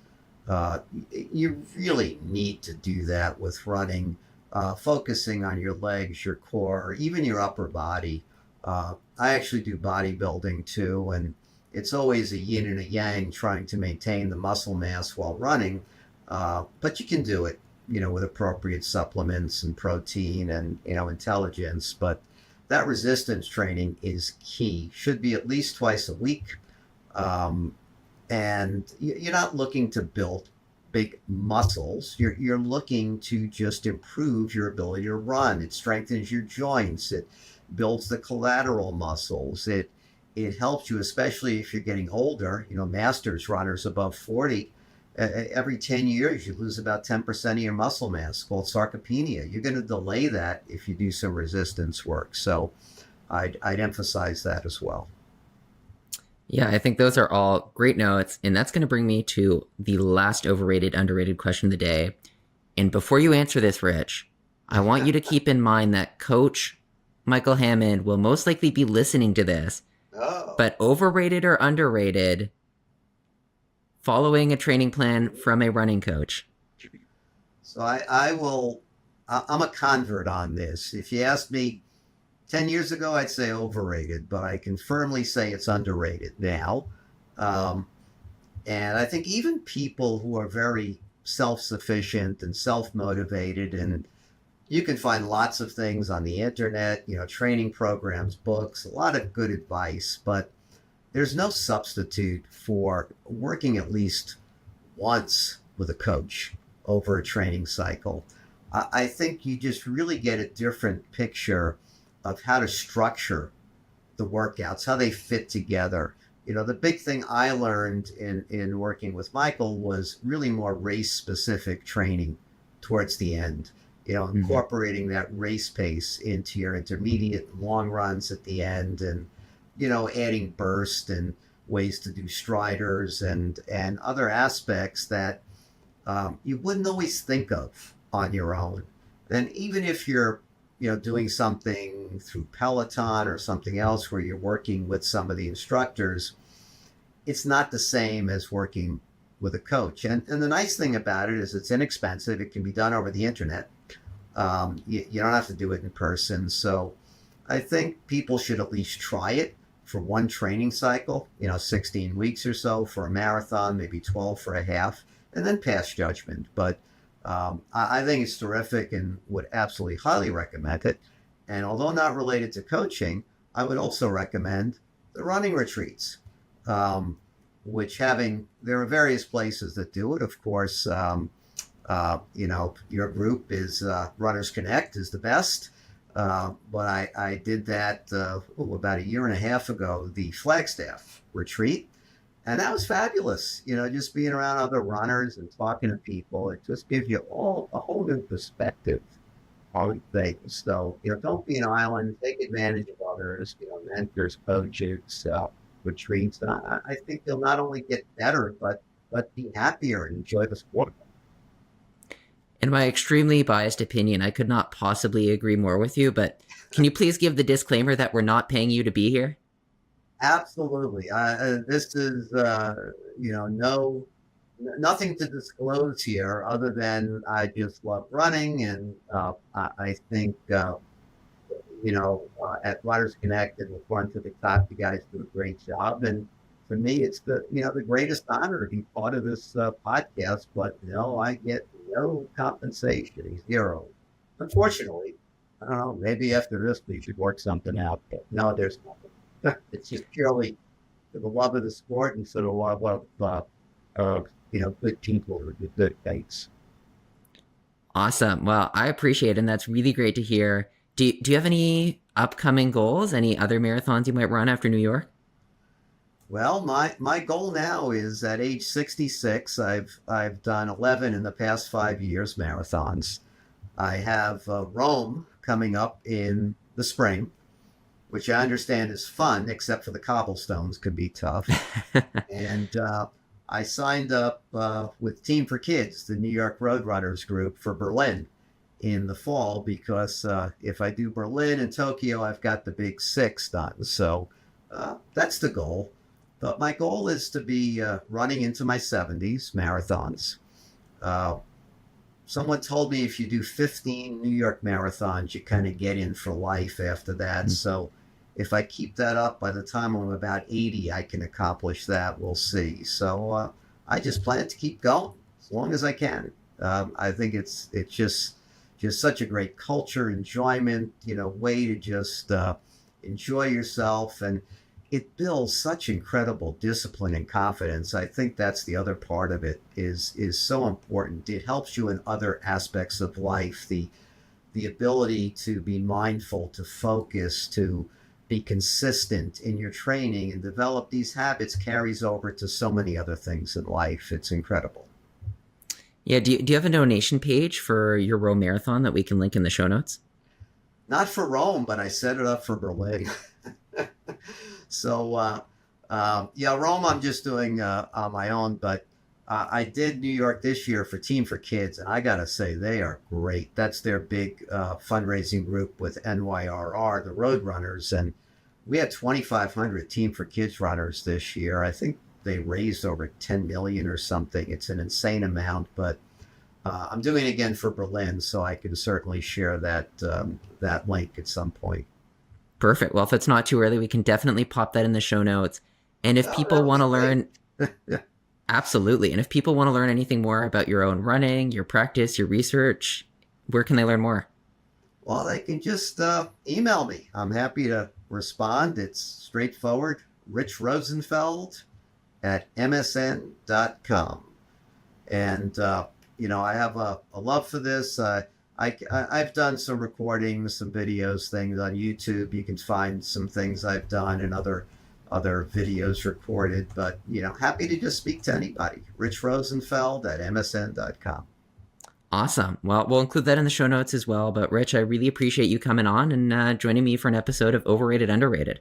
You really need to do that with running, focusing on your legs, your core, or even your upper body. I actually do bodybuilding too, and it's always a yin and a yang trying to maintain the muscle mass while running. But you can do it, with appropriate supplements and protein and, intelligence. But that resistance training is key. Should be at least twice a week. And you're not looking to build big muscles. You're looking to just improve your ability to run. It strengthens your joints. It builds the collateral muscles. It helps you, especially if you're getting older. Masters runners above 40, every 10 years you lose about 10% of your muscle mass, called sarcopenia. You're going to delay that if you do some resistance work. So I'd emphasize that as well. Yeah, I think those are all great notes. And that's going to bring me to the last overrated, underrated question of the day. And before you answer this, Rich, I want you to keep in mind that Coach Michael Hammond will most likely be listening to this. Oh. But overrated or underrated, following a training plan from a running coach? So I'm a convert on this. If you asked me 10 years ago, I'd say overrated, but I can firmly say it's underrated now. And I think even people who are very self-sufficient and self-motivated, and you can find lots of things on the internet, training programs, books, a lot of good advice, but there's no substitute for working at least once with a coach over a training cycle. I think you just really get a different picture of how to structure the workouts, how they fit together. The big thing I learned in working with Michael was really more race specific training towards the end, incorporating that race pace into your intermediate and long runs at the end. And adding burst and ways to do striders and other aspects that you wouldn't always think of on your own. And even if you're, doing something through Peloton or something else where you're working with some of the instructors, it's not the same as working with a coach. And the nice thing about it is it's inexpensive. It can be done over the internet. You don't have to do it in person. So I think people should at least try it for one training cycle, 16 weeks or so for a marathon, maybe 12 for a half, and then pass judgment. But I think it's terrific and would absolutely highly recommend it. And although not related to coaching, I would also recommend the running retreats, there are various places that do it. Of course, your group is Runners Connect is the best. But I did that about a year and a half ago, the Flagstaff retreat. And that was fabulous, just being around other runners and talking to people. It just gives you a whole new perspective on things. So, don't be an island, take advantage of others, mentors, coaches, retreats. And I think you'll not only get better, but be happier and enjoy the sport. In my extremely biased opinion, I could not possibly agree more with you, but can you please give the disclaimer that we're not paying you to be here? Absolutely. This is, nothing to disclose here other than I just love running. And I think, at Runners Connect and the Run to the Top, you guys do a great job. And for me, it's the greatest honor to be part of this podcast. But, I get no compensation, zero. Unfortunately, I don't know, maybe after this we should work something out. But no, there's nothing. It's just purely for the love of the sport and for the love of good people or good dates. Awesome. Well, I appreciate it, and that's really great to hear. Do you have any upcoming goals? Any other marathons you might run after New York? Well, my goal now is at age 66. I've done 11 in the past 5 years marathons. I have Rome coming up in the spring, which I understand is fun, except for the cobblestones can be tough. And I signed up with Team for Kids, the New York Roadrunners group, for Berlin in the fall, because if I do Berlin and Tokyo, I've got the big 6 done. So that's the goal. But my goal is to be running into my 70s marathons. Someone told me if you do 15 New York marathons, you kind of get in for life after that. Mm-hmm. So if I keep that up, by the time I'm about 80, I can accomplish that. We'll see. So I just plan to keep going as long as I can. I think it's just such a great culture, enjoyment, way to just enjoy yourself. And it builds such incredible discipline and confidence. I think that's the other part of it is so important. It helps you in other aspects of life. The ability to be mindful, to focus, to be consistent in your training and develop these habits carries over to so many other things in life. It's incredible. Yeah. Do you have a donation page for your Rome Marathon that we can link in the show notes? Not for Rome, but I set it up for Berlin. So, Rome I'm just doing on my own, but I did New York this year for Team for Kids, and I got to say, they are great. That's their big fundraising group with NYRR, the Roadrunners, and we had 2,500 Team for Kids runners this year. I think they raised over 10 million or something. It's an insane amount, but I'm doing it again for Berlin, so I can certainly share that link at some point. Perfect. Well, if it's not too early, we can definitely pop that in the show notes. And if people want to learn, absolutely. And if people want to learn anything more about your own running, your practice, your research, where can they learn more? Well, they can just email me. I'm happy to respond. It's straightforward. Rich Rosenfeld at msn.com. And, I have a love for this. I've done some recordings, some videos, things on YouTube. You can find some things I've done and other videos recorded. But, happy to just speak to anybody. Rich Rosenfeld at msn.com. Awesome. Well, we'll include that in the show notes as well. But Rich, I really appreciate you coming on and joining me for an episode of Overrated, Underrated.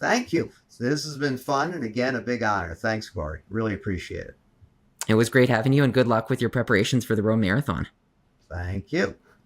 Thank you. This has been fun, and again, a big honor. Thanks, Corey. Really appreciate it. It was great having you, and good luck with your preparations for the Rome Marathon. Thank you.